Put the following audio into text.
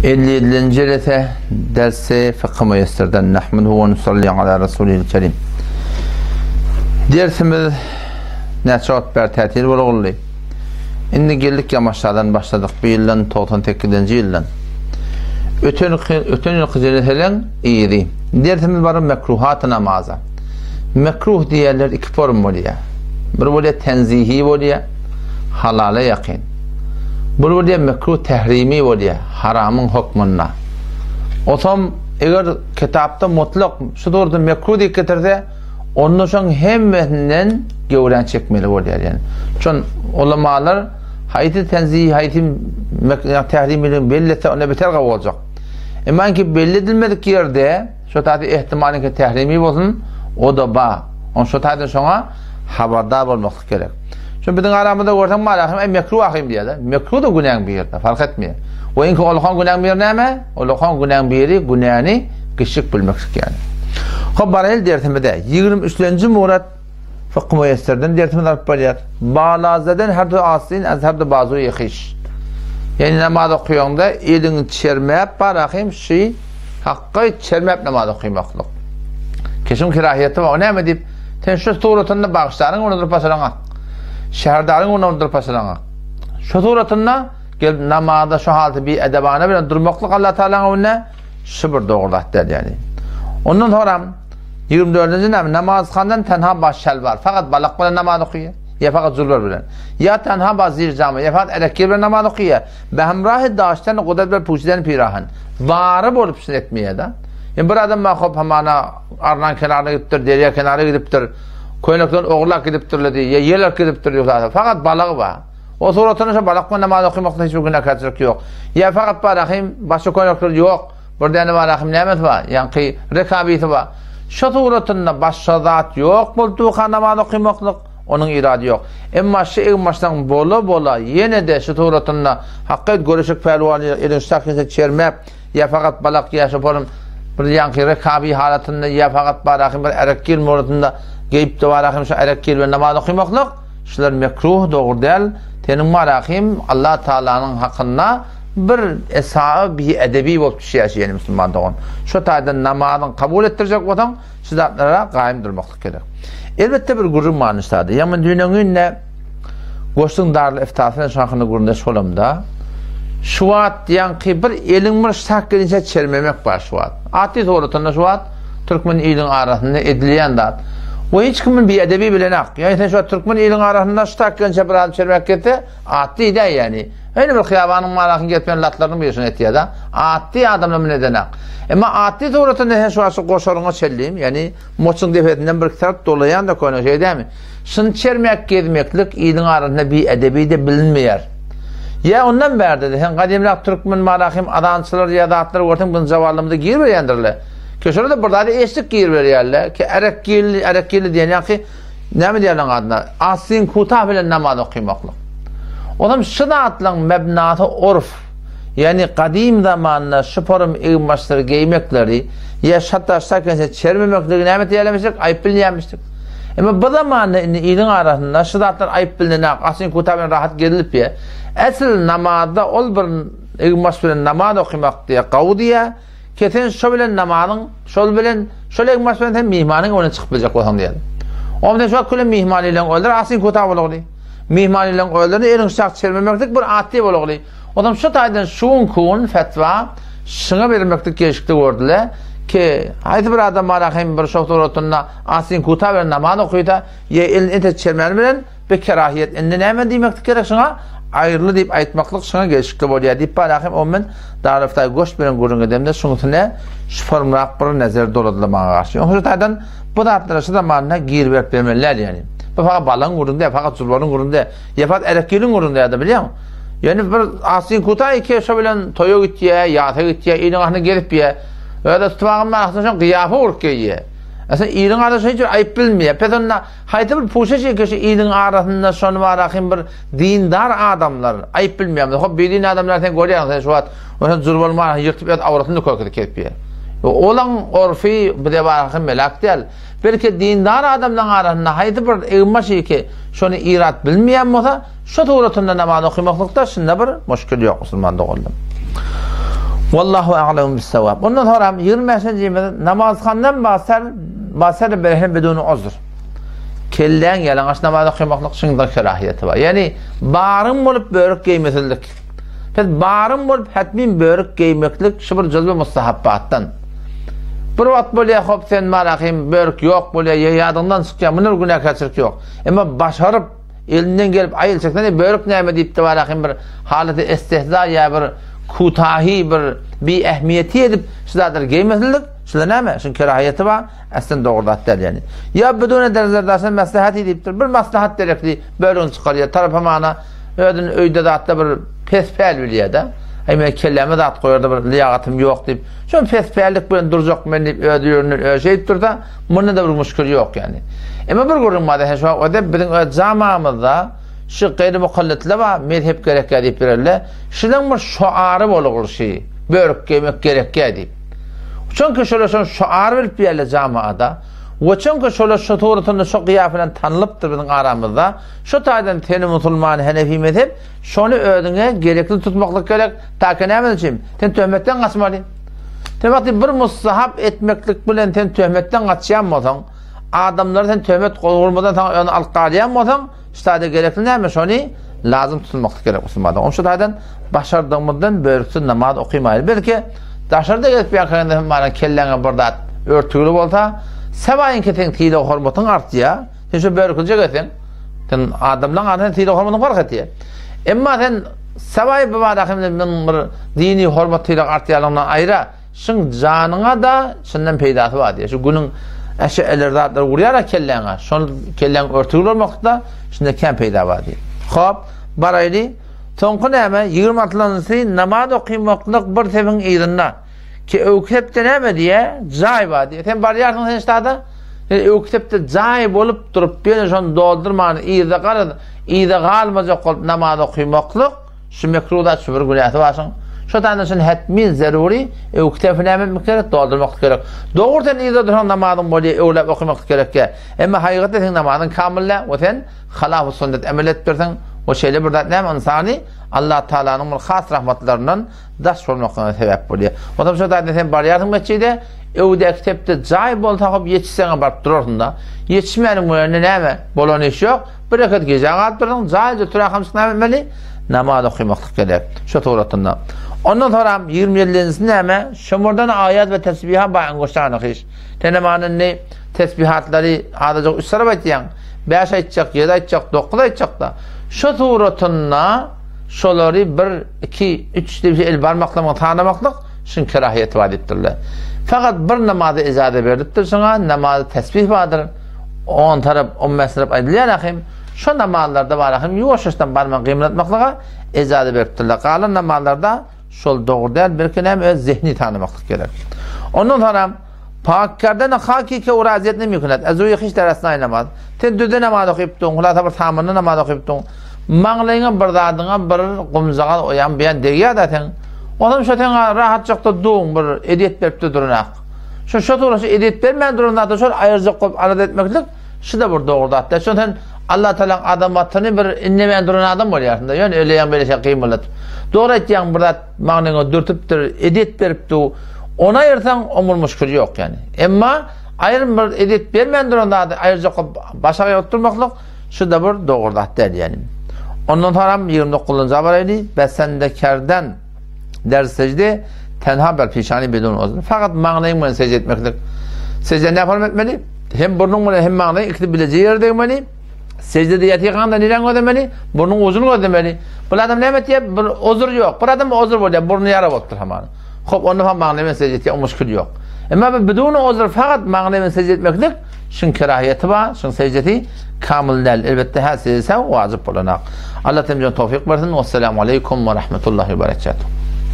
50 جلسة درس فقه ميسر'dan nahmeduhu ve nusalli ala Resulil kerim. Dersimiz neçat bir tətil bolğully. Indi geldik yamaçlardan başladık. Bu yıldan 98-nji yıldan. Öten yıl qıjeleseler iyidi. Dersimiz var mekruhat namaza. Mekruh diýerler iki form bolýar. Bir bolýar tenzihi bolýar, halala yaqin. Bu bolýar mekruh tehrimi bolýar, haramyň hukmuna. Otam eger kitapda mutlak şu durda mekruh diýip getirse, onun şoň hemmesinden göwren çekmeli bolýar ýani. Şon ulamalar haýty tenzihi, haýty tehrimini bellese ona beter gawy boljak. Emanki belli edilmedik ýerde şu taýda ihtimaly ki tehrimi bolsun, o da ba. On şu taýda şoňa habardar bolmak gerek. Şu bizim aramızda görsem malahim mekruh ahim diýerler. Mekruh da günah bir ýerde, fark etmeýär. O inki olhan günah bir näme? Olhan günah biri günahny gişik bilmek ýani. Hop barel dertimde 23-nji murat fıkh müyesserden dertimde alıp barýar. Balazadan her du aslin az her du bazu ýehiş. Yani namaz okuýanda elini çermep barahim şey haqqy çermep namaz okuýmaklyk. Keşim kirahiyeti var. O näme diýip sen şu suratynda bagşlaryň onu pasalaňa. Şäherdaryň onu pasalaňa. Şu suratynda gelip namazda şu halda bir edebana bilen durmaklyk Allah Taala ona şibir dogurlat der yani. Ondan sonra 24-nji namaz kandan tenha başşal var. Fakat balak bilen namaz okuýar. Ya fakat zullar bilen. Ya tenha bazir jamy, ya fakat erekir bilen namaz okuýar. Behemrahi daştan gudret bilen puçdan pirahan. Vary bolup etmeýär da. Yani bir adam mahop hamana arnan kenarına gidipdir, derya kenarına gidipdir, koynakdan oğlak gidipdirledi, ya yerler gidipdir zaten. Fakat balığı var. O suratını balıkla namaz okumakta hiçbir günah kaçırık yok. Ya fakat barahim başka koynaklar yok. Burada ne barahim nimet var, yani rekabiyeti var. Şu suratında başka zat yok, bulduğu namaz okumaklık, onun iradı yok. Ama şu baştan bola yine de şu suratında hakikat görüşük pelvanı elin şakınsa çermep, ya fakat balık yaşaparım, bir yankı rekabi halatında ya fakat barahim bir erekkil muradında geyip de barahim şu erekkil ve namaz okumaklık şular mekruh doğru değil. Tenin barahim Allah Teala'nın hakkında bir esa'ı bir edebi bolup düşýär yani Müslüman doğun. Şu taýda namazın kabul ettirecek bolan şu zatlara gaýym durmaklyk gerek. Elbette bir gurur manysady. Ýa-ni dünýäň ne goştuň darly iftasyna şahyny gurunda şolamda şuat yankı bir elin bir sakınca çermemek var şuat. Ati doğrultunda şuat Türkmen ilin arasında edilýän dat. O hiç kimin bir edebi bilen hak. Yani sen şu Türkmen ilin arasında sakınca bir adam çermek etse ati de yani. Öyle bir hıyabanyň malakyn getmeyen latlaryny bilýärsin etýär da. Ati adamlar neden hak. Ama ati doğrultunda sen şu asy goşaryňa çellim. Yani moçun defetinden bir kitap dolayan da koyna şey değil mi? Şun çermek gezmeklik ilin arasında bir edebi de bilinmeýär. Ya ondan berdi. Sen kadimlak Türkmen malahim adançylar ya da atlar ortam bunu zawallymda gir berýändirler. Köşede de burada eşlik gir berýärler ki erekkili diýen ki näme diýerler adına aslin kuta bilen namaz okuýmaklyk. Olam şu zatlaryň mebnaty urf. Yani kadim zamanna şu form ýygmaçlar geýmekleri ya hatta sakense çermemekleri näme diýerlemişik aýyp bilýärmişik. Ama bu zamanda ilin arasında şu zatlar aýyp bilinäk aslin kuta bilen rahat gerilip ýa. Asıl namazda ol bir ýygmaç bilen namaz okumak diye gawdiya keten şo bilen namazyň şol bilen şol ýygmaç bilen hem mihmanyň ona çykyp biljek bolsam diýdi. Onda şu köle mihman ile öldür aslin kuta bolagly. Mihman ile öldürni elin şak çermemekdik bir atdy bolagly. Adam şu taýdan şuň kun fetwa şuna bermekdik geçikdi gördüler ki haýdy bir adam marahim bir şok torotunda aslin kuta bilen namaz okuýda ýa elin ete çermeli bilen bir kerahiyet indi näme diýmekdik gerek şuna ayrılı deyip aytmaklyk şuna geçikli bolýar diýip barahim o men darafta goş bilen gurun edemde şuňysyna şu formrak bir nazar doladylmaga garşy. Şu taýdan bu zatlara şu zamanna gir berip bermeler yani. Bu fakat balan gurunda, fakat zulbarın gurunda, fakat erekilin gurunda ya da bilýär. Yani bir aslin kuta iki şu bilen toýa gitýär, ýata gitýär, ýene ahna gelip ýa. Öýde tutmagym maqsadyň gyýafy urk ýa. Aslında ilin arasında hiç ayıp bilmiyor. Pedonna hayta bir poşet ki ilin arasında şonu varahim bir dindar adamlar ayıp bilmiyor. Hop bildiğin adamlar sen görüyorsun şu an. O zulmulma yırtıp et avratını koyup kepiyor. Olan orfi bir de varahim melak değil. Belki dindar adamların arasında hayta bir ığma şey ki şonu irat bilmeyen moda şu tuğratında namaz okumaklıkta şimdi bir müşkül yok Müslüman da oldum. Vallahu a'lemu bis-savab. Ondan sonra 25-ci namazxandan bahseder berhen bedunu uzr. Kelden gelen aş namazda kıymaklık şunda kerahiyeti var. Yani barın bolup börük giymesizlik. Barın bolup hatmin börük giymeklik şu bir cüzbe mustahabbattan. Bir vat böyle hop sen marakım börük yok böyle yadından çıkıyor. Bunlar günah kaçırık yok. Ama başarıp elinden gelip ayıl çekten börük neyme deyip de marakım bir haleti istihza ya bir kutahi bir ehmiyeti edip şudadır giymesizlik. Şuda neyme? Şun kerahiyeti var. Aslında doğrudat der yani. Ya bedune derzlerdasen maslahat ediptir. Bir maslahat derekli börüğün çıkarıyor. Tarafamana ödün öyde de hatta bir pespel biliyor da. Aymen kelleme de at koyardı bir liyagatım yok deyip. Şun pespellik böyle duracak mı deyip ödüyorunu şey dur da bunun da bir müşkül yok yani. Ama bir görünmedi. Şu o da bizim zamamızda şu gayri mukallitle var. Mezhep gerek deyip birerler. Şunun bir şuarı olur şey. Börük giymek gerek deyip. Çünkü şöyle şuar verip yerle camiada ve çünkü şöyle şu tuğrutunda şu kıyafeten tanılıptır bizim aramızda şu taydan teni musulman Hanefi mezhep şunu ödüne gerekli tutmaklık gerek ta ki ne için ten töhmetten kaçmalı bir mustahap etmeklik bilen ten töhmetten kaçayanmadan adamları ten töhmet olmadan alqalayanmadan işte gerekli ne şunu lazım tutulmaklık gerek musulmadan şu taydan başardığımızdan börüksüz namaz okuyamayız belki daşarda gelip yakında bana kellenge burada örtülü olsa sebayın keten tiyde hormatın arttı ya. Sen şu börükülce geten. Sen adamdan arttı tiyde hormatın fark etti. Ama sen sebayı baba dakimde bir dini hormat tiyde arttıyalığından ayrı. Şun canına da şundan peydası var diye. Şu günün eşeğelerde vuruyarak kellenge. Şun kellenge örtülü olmakta şunda ken peyda var diye. Hop baraylı Sonku neyme 26'lısı namaz okuymaklık bir tefin idinna ki ökütepte neyme diye caiba diye sen bari yardım sen işte ökütepte caib olup durup beni şunu doldurmanı iyide kalmayacak olup namaz okuymaklık şu mekruda şu bir günahı varsın şu tane için hetmin zeruri ökütepi neyme gerek doldurmaklık gerek doğrudan iyide duran namazın böyle öğlep okumaklık gerek ki ama hakikaten sen namazın kamille ve sen halaf-ı sünnet emel ettirsen o şeyle burada ne insani Allah Teala'nın has rahmetlerinin daş olmakına sebep oluyor. O da şu da sen bariyatın meçide evde kitapta cayb ol takıp yetişsene barıp durursun da yetişmeyenin mühenni neyme bolan iş yok bir rekat gecen alıp durdun cayca tura kamsık neyme namaz okumaklık gerek şu tuğratında ondan sonra 27'si neyme şumurdan ayet ve tesbiha bayan koşan akış tenemanın ne tesbihatları adacak 3 sarı baytiyan 5 aytacak 7 aytacak 9 aytacak da şu tuğratında şoları 1, 2, 3 diye bir şey el barmaklama tanımaklık şun kerahiyeti var ettirler. Fakat bir namazı izade verdiktir sonra namazı tesbih vardır. 10 taraf 15 taraf aydiler akım. Şu namazlarda var akım yuvaşıştan barmak kıymetmaklığa izade verdiktirler. Kalan namazlarda şol doğru değil bir kere öz zihni tanımaklık gerek. Ondan sonra pakkardan hakiki uraziyetini mümkünat. Azuyi hiç derasına aynamaz. Ten düde namaz okuyup hulata bir tamamını namaz okuyup mağlayına bir dadına bir kumzağa oyan beyan degiya da ten onun şu ten rahatçakta doğun bir ediyet verip de durunak şu tuğrası ediyet vermeyen durumda da şöyle ayırcak koyup arada etmeklik şu da bir doğru da şu ten Allah Teala adam atını bir inlemeyen duran adam oluyor aslında yani öyle yan böyle şey kıyım olat doğru ettiğin burada mağlayına dürtüptür ediyet verip de ona ayırsan omur müşkül yok yani ama ayrım bir ediyet vermeyen durumda da ayırcak koyup başa oturmaklık şu da bir doğru da der yani. Ondan sonra 29. abaraydı besendekardan ders secde tenha bel pişani bedun olsun. Fakat mağnayı mı secde etmeklik? Secde ne yapalım etmeli? Hem burnun hem mağnayı ikisi bileceği yerde etmeli. Secde yatıyıkanda niren ödemeli, burnun uzun ödemeli. Bu adam ne emet diye bir uzur yok. Bu adam uzur böyle burnu yara bottur hemen. Hop onu falan mağnayı secde etmeye müşkül yok. Ama bedun uzur fakat mağnayı secde etmeklik şun kerahiyeti var, şun secdeti kamil değil. Elbette her secdesi vacip olanak. Allah temizliğine tevfik versin. Vesselamu aleyküm ve rahmetullahi ve berekatuhu.